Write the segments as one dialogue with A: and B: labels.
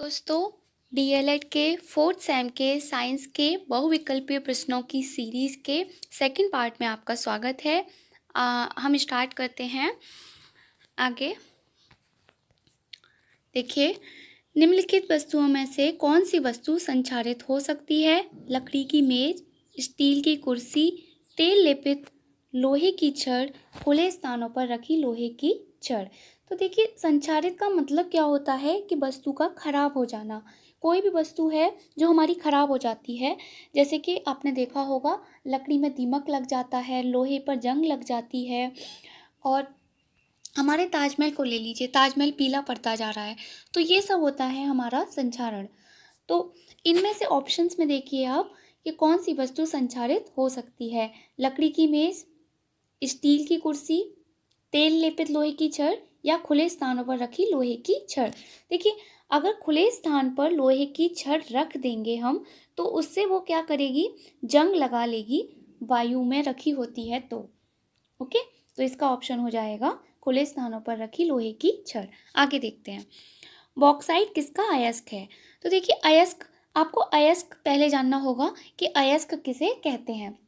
A: दोस्तों, डीएलएड के fourth same के साइंस के बहुविकल्पीय प्रश्नों की सीरीज़ के सेकंड पार्ट में आपका स्वागत है। हम स्टार्ट करते हैं आगे। देखिए, निम्नलिखित वस्तुओं में से कौन सी वस्तु संक्षारित हो सकती है? लकड़ी की मेज, स्टील की कुर्सी, तेल लेपित लोहे की छड़, खुले स्थानों पर रखी लोहे की छड़। तो देखिए, संक्षारित का मतलब क्या होता है कि वस्तु का खराब हो जाना। कोई भी वस्तु है जो हमारी खराब हो जाती है, जैसे कि आपने देखा होगा लकड़ी में दीमक लग जाता है, लोहे पर जंग लग जाती है, और हमारे ताजमहल को ले लीजिए, ताजमहल पीला पड़ता जा रहा है, तो ये सब होता है हमारा संक्षारण। तो इनमें से ऑप्शंस में देखिए आप कि कौन सी वस्तु संक्षारित हो सकती है। लकड़ी की मेज, स्टील की कुर्सी, तेल लेपित लोहे की छड़, या खुले स्थानों पर रखी लोहे की छड़। देखिए, अगर खुले स्थान पर लोहे की छड़ रख देंगे हम, तो उससे वो क्या करेगी, जंग लगा लेगी, वायु में रखी होती है तो। ओके, तो इसका ऑप्शन हो जाएगा खुले स्थानों पर रखी लोहे की छड़। आगे देखते हैं, बॉक्साइट किसका अयस्क है? तो देखिए, अयस्क, आपको अयस्क पहले जानना होगा कि अयस्क किसे कहते हैं।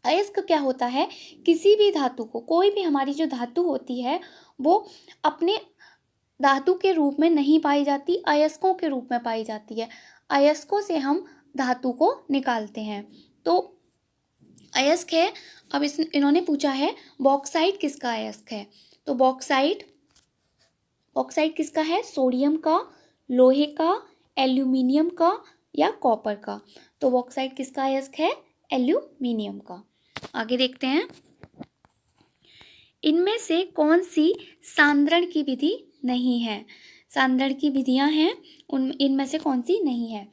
A: अयस्क क्या होता है? किसी भी धातु को, कोई भी हमारी जो धातु होती है वो अपने धातु के रूप में नहीं पाई जाती, अयस्कों के रूप में पाई जाती है। अयस्कों से हम धातु को निकालते हैं, तो अयस्क है। अब इन्होंने पूछा है बॉक्साइट किसका अयस्क है, तो बॉक्साइट किसका है? सोडियम का, लोहे का, एल्यूमिनियम का, या कॉपर का। तो बॉक्साइट किसका अयस्क है? एल्यूमिनियम का। आगे देखते हैं, इनमें से कौन सी सांद्रण की विधि नहीं है? सांद्रण की विधियां हैं, इनमें से कौन सी नहीं है?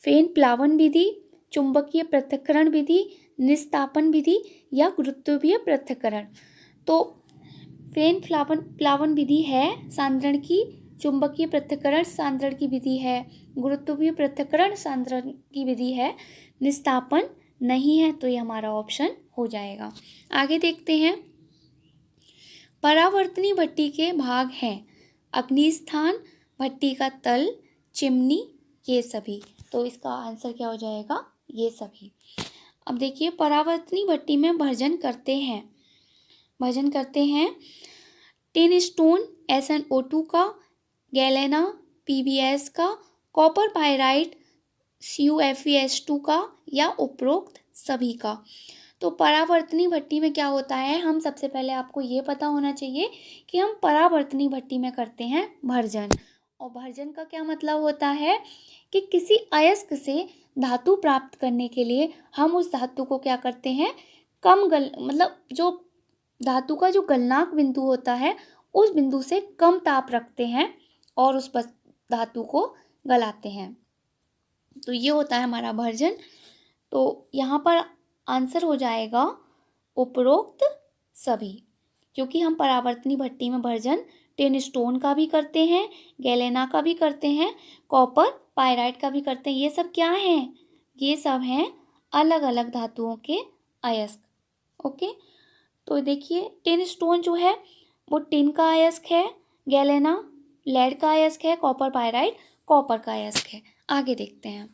A: फेन प्लावन विधि, चुंबकीय पृथक्करण विधि, निस्तापन विधि, या गुरुत्वीय पृथक्करण। तो फेन प्लावन विधि है सांद्रण की, चुंबकीय पृथक्करण सांद्रण की विधि है, गुरुत्वीय पृथक्करण सांद्रण की विधि है, निस्तापन नहीं है, तो ये हमारा ऑप्शन हो जाएगा। आगे देखते हैं, परावर्तनी भट्टी के भाग हैं अग्निस्थान, भट्टी का तल, चिमनी, ये सभी। तो इसका आंसर क्या हो जाएगा? ये सभी। अब देखिए, परावर्तनी भट्टी में भर्जन करते हैं टिन स्टोन SnO2 का, गैलेना PbS का, कॉपर पायराइट CuFeS2 का, या उपरोक्त सभी का। तो परावर्तनी भट्टी में क्या होता है, हम सबसे पहले आपको ये पता होना चाहिए कि हम परावर्तनी भट्टी में करते हैं भर्जन। और भर्जन का क्या मतलब होता है कि किसी अयस्क से धातु प्राप्त करने के लिए हम उस धातु को क्या करते हैं, मतलब जो धातु का जो गलनांक बिंदु होता है उस बिंदु से कम ताप रखते हैं और उस धातु को गलाते हैं। तो ये होता है हमारा भर्जन। तो यहाँ पर आंसर हो जाएगा उपरोक्त सभी, क्योंकि हम परावर्तनी भट्टी में भर्जन टिन स्टोन का भी करते हैं, गैलेना का भी करते हैं, कॉपर पायराइट का भी करते हैं। ये सब क्या हैं? ये सब हैं अलग अलग धातुओं के अयस्क। ओके, तो देखिए, टिन स्टोन जो है वो टिन का अयस्क है, गैलेना लेड का अयस्क है, कॉपर पायराइट कॉपर का अयस्क है। आगे देखते हैं,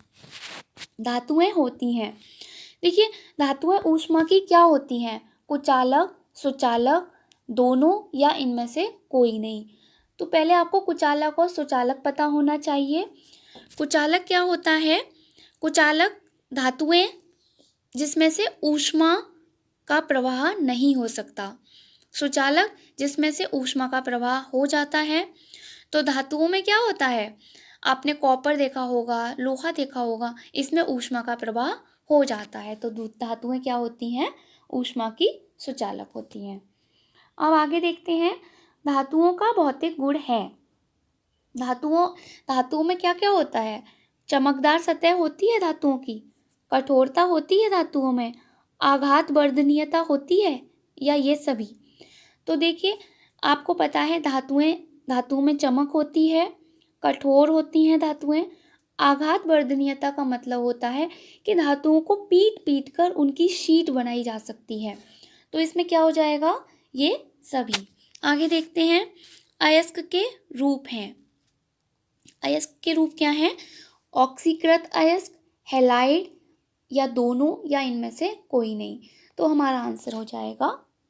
A: धातुएं होती हैं। देखिए, धातुएं ऊष्मा की क्या होती हैं? कुचालक, सुचालक, दोनों, या इनमें से कोई नहीं। तो पहले आपको कुचालक और सुचालक पता होना चाहिए। कुचालक क्या होता है? कुचालक धातुएं जिसमें से ऊष्मा का प्रवाह नहीं हो सकता, सुचालक जिसमें से ऊष्मा का प्रवाह हो जाता है। तो धातुओं में क्या होता है, आपने कॉपर देखा होगा, लोहा देखा होगा, इसमें ऊष्मा का प्रवाह हो जाता है। तो धातुएं क्या होती हैं? ऊष्मा की सुचालक होती हैं। अब आगे देखते हैं, धातुओं का भौतिक गुण है। धातुओं में क्या क्या होता है? चमकदार सतह होती है धातुओं की, कठोरता होती है धातुओं में, आघात वर्धनीयता होती है, या ये सभी। तो देखिए, आपको पता है धातुओं में चमक होती है, कठोर होती हैं धातुएं, आघात वर्धनीयता का मतलब होता है कि धातुओं को पीट कर उनकी शीट बनाई जा सकती है। तो इसमें क्या हो जाएगा? ये सभी। आगे देखते हैं, अयस्क के रूप हैं। अयस्क के रूप क्या हैं? ऑक्सीकृत अयस्क, हैलाइड, या दोनों, या इनमें से कोई नहीं। तो हमारा आंसर हो जाएगा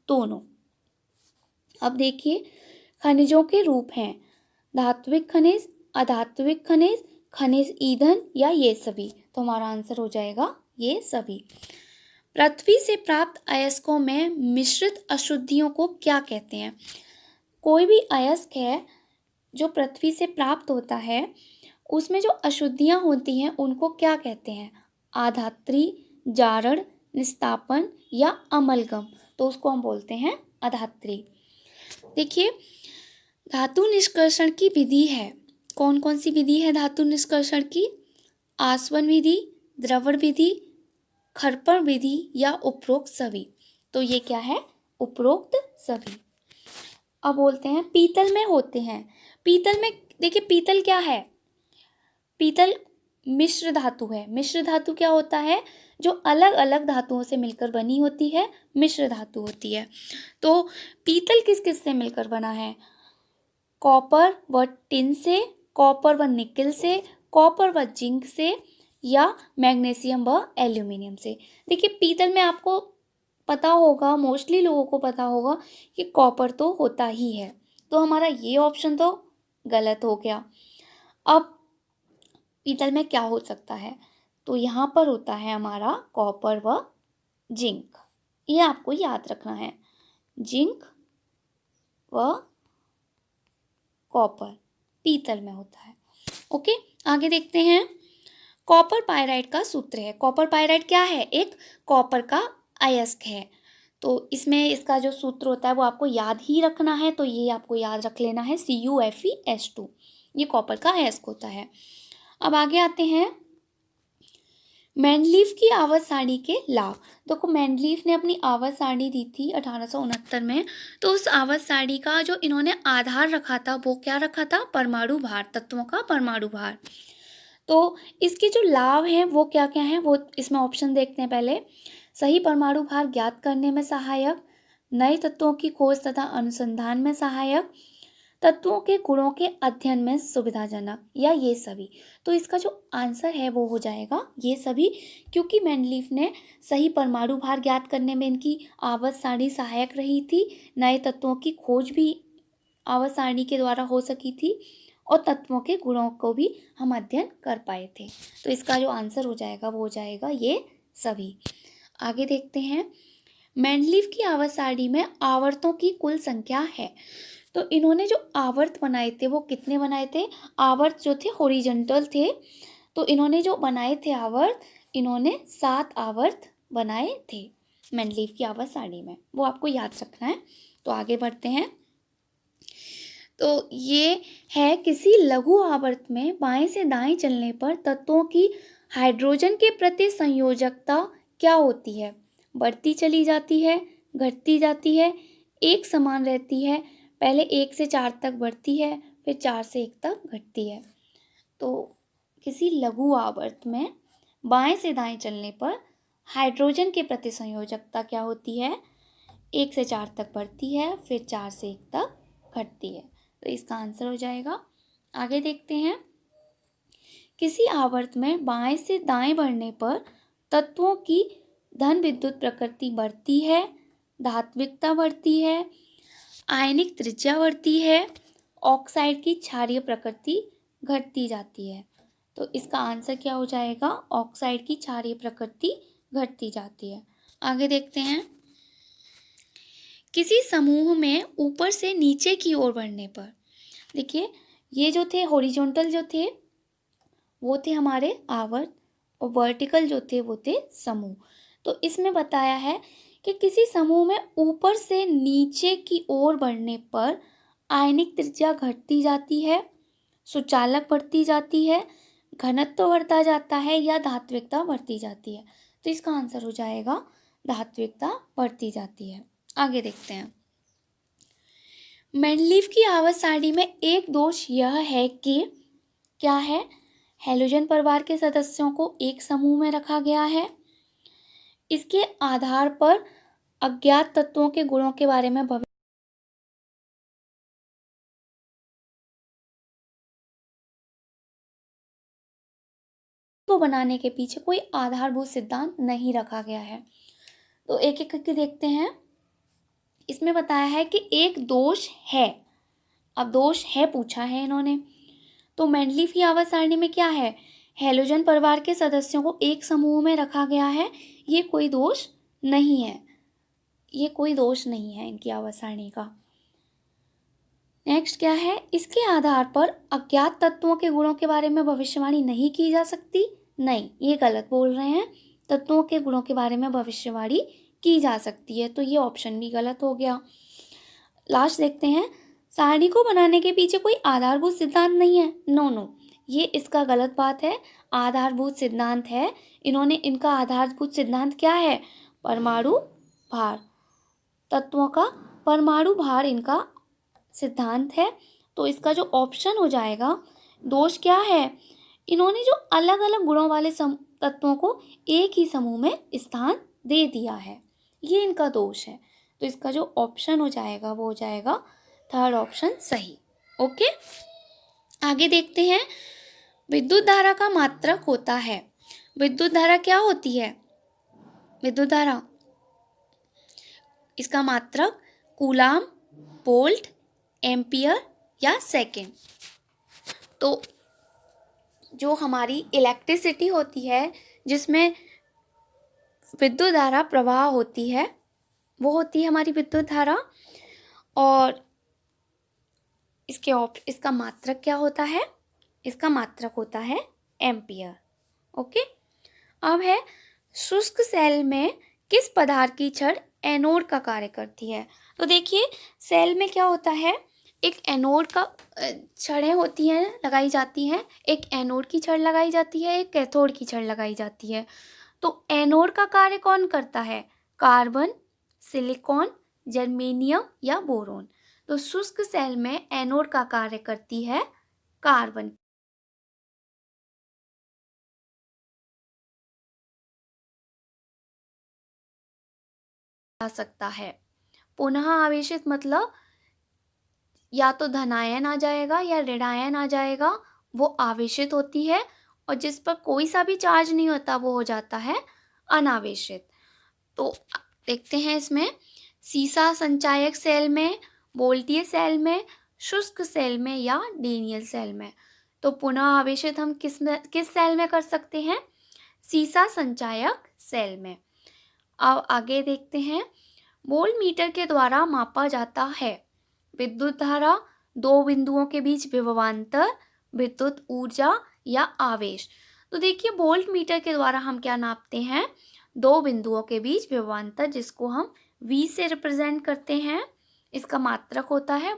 A: दोनों। अब देखिए, खनिजों के रूप हैं धात्विक खनिज, अधात्विक खनिज, खनिज ईंधन, या ये सभी। तो हमारा आंसर हो जाएगा ये सभी। पृथ्वी से प्राप्त अयस्कों में मिश्रित अशुद्धियों को क्या कहते हैं? कोई भी अयस्क है जो पृथ्वी से प्राप्त होता है, उसमें जो अशुद्धियां होती हैं उनको क्या कहते हैं? आधात्री, जारड़, निस्तापन, या अमलगम। तो उसको हम बोलते हैं अधात्री। देखिए, धातु निष्कर्षण की विधि है, कौन कौन सी विधि है धातु निष्कर्षण की? आसवन विधि, द्रवण विधि, खरपण विधि, या उपरोक्त सभी। तो ये क्या है? उपरोक्त सभी। अब बोलते हैं पीतल में होते हैं। पीतल में देखिए, पीतल क्या है? पीतल मिश्र धातु है। मिश्र धातु क्या होता है? जो अलग अलग धातुओं से मिलकर बनी होती है, मिश्र धातु होती है। तो पीतल किस किस से मिलकर बना है? कॉपर व टिन से, कॉपर व निकेल से, कॉपर व जिंक से, या मैग्नीशियम व एल्यूमिनियम से। देखिए, पीतल में आपको पता होगा, मोस्टली लोगों को पता होगा कि कॉपर तो होता ही है। तो हमारा ये ऑप्शन तो गलत हो गया। अब पीतल में क्या हो सकता है? तो यहाँ पर होता है हमारा कॉपर व जिंक। ये आपको याद रखना है, जिंक व कॉपर पीतल में होता है। ओके, आगे देखते हैं। कॉपर पायराइट का सूत्र है। कॉपर पायराइट क्या है? एक कॉपर का अयस्क है। तो इसमें इसका जो सूत्र होता है वो आपको याद ही रखना है। तो ये आपको याद रख लेना है, CuFeS2। ये कॉपर का अयस्क होता है। अब आगे आते हैं, मेंडलीफ की आवर्त सारणी के लाभ। देखो, मेंडलीफ ने अपनी आवर्त सारणी दी थी 1869 में। तो उस आवर्त सारणी का जो इन्होंने आधार रखा था वो क्या रखा था? परमाणु भार, तत्वों का परमाणु भार। तो इसके जो लाभ हैं वो क्या क्या हैं, वो इसमें ऑप्शन देखते हैं पहले। सही परमाणु भार ज्ञात करने में सहायक, नए तत्वों की खोज तथा अनुसंधान में सहायक, तत्वों के गुणों के अध्ययन में सुविधाजनक, या ये सभी। तो इसका जो आंसर है वो हो जाएगा ये सभी, क्योंकि मेंडलीफ ने सही परमाणु भार ज्ञात करने में इनकी आवर्त सारणी सहायक रही थी। नए तत्वों की खोज भी आवर्त सारणी के द्वारा हो सकी थी, और तत्वों के गुणों को भी हम अध्ययन कर पाए थे। तो इसका जो आंसर हो जाएगा वो हो जाएगा ये सभी। आगे देखते हैं, मेंडलीफ की आवर्त सारणी में आवर्तों की कुल संख्या है। तो इन्होंने जो आवर्त बनाए थे वो कितने बनाए थे? आवर्त जो थे हॉरिजॉन्टल थे। तो इन्होंने जो बनाए थे आवर्त, इन्होंने 7 आवर्त बनाए थे मेंडलीफ की आवर्त सारणी में। वो आपको याद रखना है। तो आगे बढ़ते हैं। तो ये है, किसी लघु आवर्त में बाएं से दाएं चलने पर तत्वों की हाइड्रोजन के प्रति संयोजकता क्या होती है? बढ़ती चली जाती है, घटती जाती है, एक समान रहती है? पहले 1 से 4 तक बढ़ती है, फिर 4 से 1 तक घटती है। तो किसी लघु आवर्त में बाएं से दाएं चलने पर हाइड्रोजन के प्रति संयोजकता क्या होती है? 1 से 4 तक बढ़ती है, फिर 4 से 1 तक घटती है। तो इसका आंसर हो जाएगा। आगे देखते हैं, किसी आवर्त में बाएं से दाएं बढ़ने पर तत्वों की धन विद्युत प्रकृति बढ़ती है, धात्विकता बढ़ती है, आयनिक त्रिज्या बढ़ती है, ऑक्साइड की क्षारीय प्रकृति घटती जाती है। तो इसका आंसर क्या हो जाएगा? ऑक्साइड की क्षारीय प्रकृति घटती जाती है। आगे देखते हैं, किसी समूह में ऊपर से नीचे की ओर बढ़ने पर, देखिए ये जो थे हॉरिजॉन्टल जो थे वो थे हमारे आवर्त, और वर्टिकल जो थे वो थे समूह। तो इसमें बताया है कि किसी समूह में ऊपर से नीचे की ओर बढ़ने पर आयनिक त्रिज्या घटती जाती है, सुचालक बढ़ती जाती है, घनत्व बढ़ता जाता है, या धात्विकता बढ़ती जाती है। तो इसका आंसर हो जाएगा धात्विकता बढ़ती जाती है। आगे देखते हैं, मेंडलीफ की आवर्त सारणी में एक दोष यह है कि क्या है? हैलोजन परिवार के सदस्यों को एक समूह में रखा गया है। इसके आधार पर अज्ञात तत्वों के गुणों के बारे में भविष्य को बनाने के पीछे कोई आधारभूत सिद्धांत नहीं रखा गया है। तो एक एक करके देखते हैं। इसमें बताया है कि एक दोष है। अब दोष है पूछा है इन्होंने, तो मेंडलीफ की आवर्त सारणी में क्या है, हैलोजन परिवार के सदस्यों को एक समूह में रखा गया है। ये कोई दोष नहीं है, ये कोई दोष नहीं है इनकी आवर्त सारणी का। नेक्स्ट क्या है, इसके आधार पर अज्ञात तत्वों के गुणों के बारे में भविष्यवाणी नहीं की जा सकती। नहीं, ये गलत बोल रहे हैं। तत्वों के गुणों के बारे में भविष्यवाणी की जा सकती है, तो ये ऑप्शन भी गलत हो गया। लास्ट देखते हैं, सारणी को बनाने के पीछे कोई आधारभूत सिद्धांत नहीं है। नो, ये इसका गलत बात है। आधारभूत सिद्धांत है। इन्होंने इनका आधारभूत सिद्धांत क्या है, परमाणु भार, तत्वों का परमाणु भार इनका सिद्धांत है। तो इसका जो ऑप्शन हो जाएगा, दोष क्या है, इन्होंने जो अलग अलग गुणों वाले तत्वों को एक ही समूह में स्थान दे दिया है, ये इनका दोष है। तो इसका जो ऑप्शन हो जाएगा वो हो जाएगा थर्ड ऑप्शन सही। ओके, आगे देखते हैं। विद्युत धारा का मात्रक होता है। विद्युत धारा क्या होती है, विद्युत धारा, इसका मात्रक कूलाम, वोल्ट, एम्पियर या सेकेंड। तो जो हमारी इलेक्ट्रिसिटी होती है, जिसमें विद्युत धारा प्रवाह होती है, वो होती है हमारी विद्युत धारा। और इसका मात्रक क्या होता है, इसका मात्रक होता है एम्पियर। ओके, अब है शुष्क सेल में किस पदार्थ की छड़ एनोड का कार्य करती है। तो देखिए, सेल में क्या होता है, एक एनोड का छड़ें होती हैं, लगाई जाती हैं। एक एनोड की छड़ लगाई जाती है, एक कैथोड की छड़ लगाई जाती है। तो एनोड का कार्य कौन करता है, कार्बन, सिलिकॉन, जर्मेनियम या बोरोन। तो शुष्क सेल में एनोड का कार्य करती है कार्बन। आ सकता है पुनः आवेशित, मतलब या तो धनायन आ जाएगा या ऋणायन आ जाएगा, वो आवेशित होती है। और जिस पर कोई सा भी चार्ज नहीं होता वो हो जाता है अनावेशित। तो देखते हैं इसमें, सीसा संचायक सेल में, वोल्टीय सेल में, शुष्क सेल में या डेनियल सेल में। तो पुनः आवेशित हम किस सेल में कर सकते हैं, सीसा संचायक सेल में। अब आगे देखते हैं, वोल्टमीटर के द्वारा मापा जाता है विद्युत धारा, दो बिंदुओं के बीच विभवांतर, विद्युत ऊर्जा या आवेश। तो देखिए, वोल्टमीटर के द्वारा हम क्या नापते हैं, दो बिंदुओं के बीच विभवांतर, जिसको हम V से रिप्रेजेंट करते हैं। इसका मात्रक होता है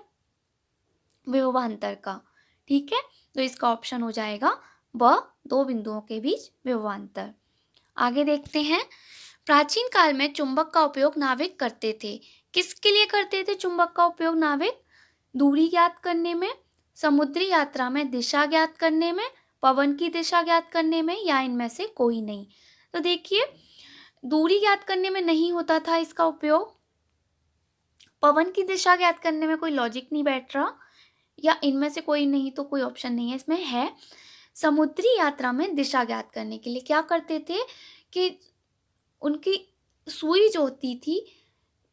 A: विभवांतर का। ठीक है, तो इसका ऑप्शन हो जाएगा ब, दो बिंदुओं के बीच विभवांतर। आगे देखते हैं, प्राचीन काल में चुंबक का उपयोग नाविक करते थे। किसके लिए करते थे चुंबक का उपयोग नाविक, दूरी ज्ञात करने में, समुद्री यात्रा में दिशा ज्ञात करने में, पवन की दिशा ज्ञात करने में, या इनमें से कोई नहीं। तो देखिए, दूरी ज्ञात करने में नहीं होता था इसका उपयोग, पवन की दिशा ज्ञात करने में कोई लॉजिक नहीं बैठ रहा, या इनमें से कोई नहीं, तो कोई ऑप्शन नहीं है इसमें। है समुद्री यात्रा में दिशा ज्ञात करने के लिए क्या करते थे कि उनकी सुई जो होती थी,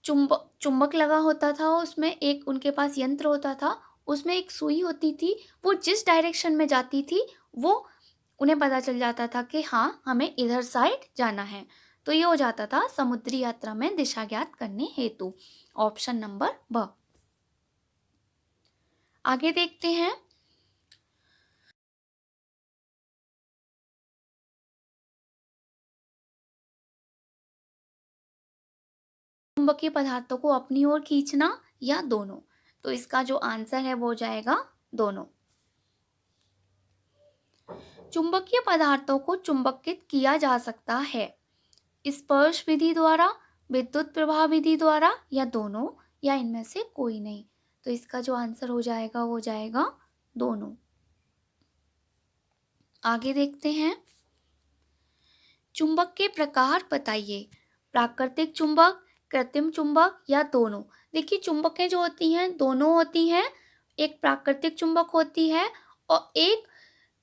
A: चुंबक लगा होता था, उसमें एक उनके पास यंत्र होता था, उसमें एक सुई होती थी, वो जिस डायरेक्शन में जाती थी वो उन्हें पता चल जाता था कि हाँ, हमें इधर साइड जाना है। तो ये हो जाता था समुद्री यात्रा में दिशा ज्ञात करने हेतु। ऑप्शन नंबर ब। आगे देखते हैं, चुंबकीय पदार्थों को अपनी ओर खींचना या दोनों। तो इसका जो आंसर है वो हो जाएगा दोनों। चुंबकीय पदार्थों को चुंबकित किया जा सकता है स्पर्श विधि द्वारा, विद्युत प्रवाह विधि द्वारा, या दोनों, या इनमें से कोई नहीं। तो इसका जो आंसर हो जाएगा वो हो जाएगा दोनों। आगे देखते हैं, चुंबक के प्रकार बताइए, प्राकृतिक चुंबक, कृत्रिम चुंबक या दोनों। देखिए, चुंबकें जो होती हैं दोनों होती हैं, एक प्राकृतिक चुंबक होती है और एक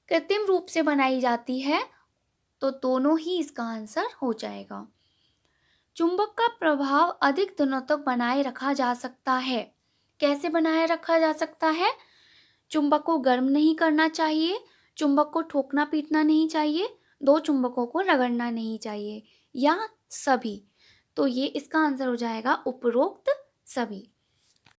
A: कृत्रिम रूप से बनाई जाती है, तो दोनों ही इसका आंसर हो जाएगा। चुंबक का प्रभाव अधिक दिनों तक बनाए रखा जा सकता है। कैसे बनाए रखा जा सकता है? चुंबक को गर्म नहीं करना चाहिए, चुंबक को ठोकना पीटना नहीं चाहिए, दो चुंबकों को रगड़ना नहीं चाहिए, या सभी। तो ये इसका आंसर हो जाएगा उपरोक्त सभी।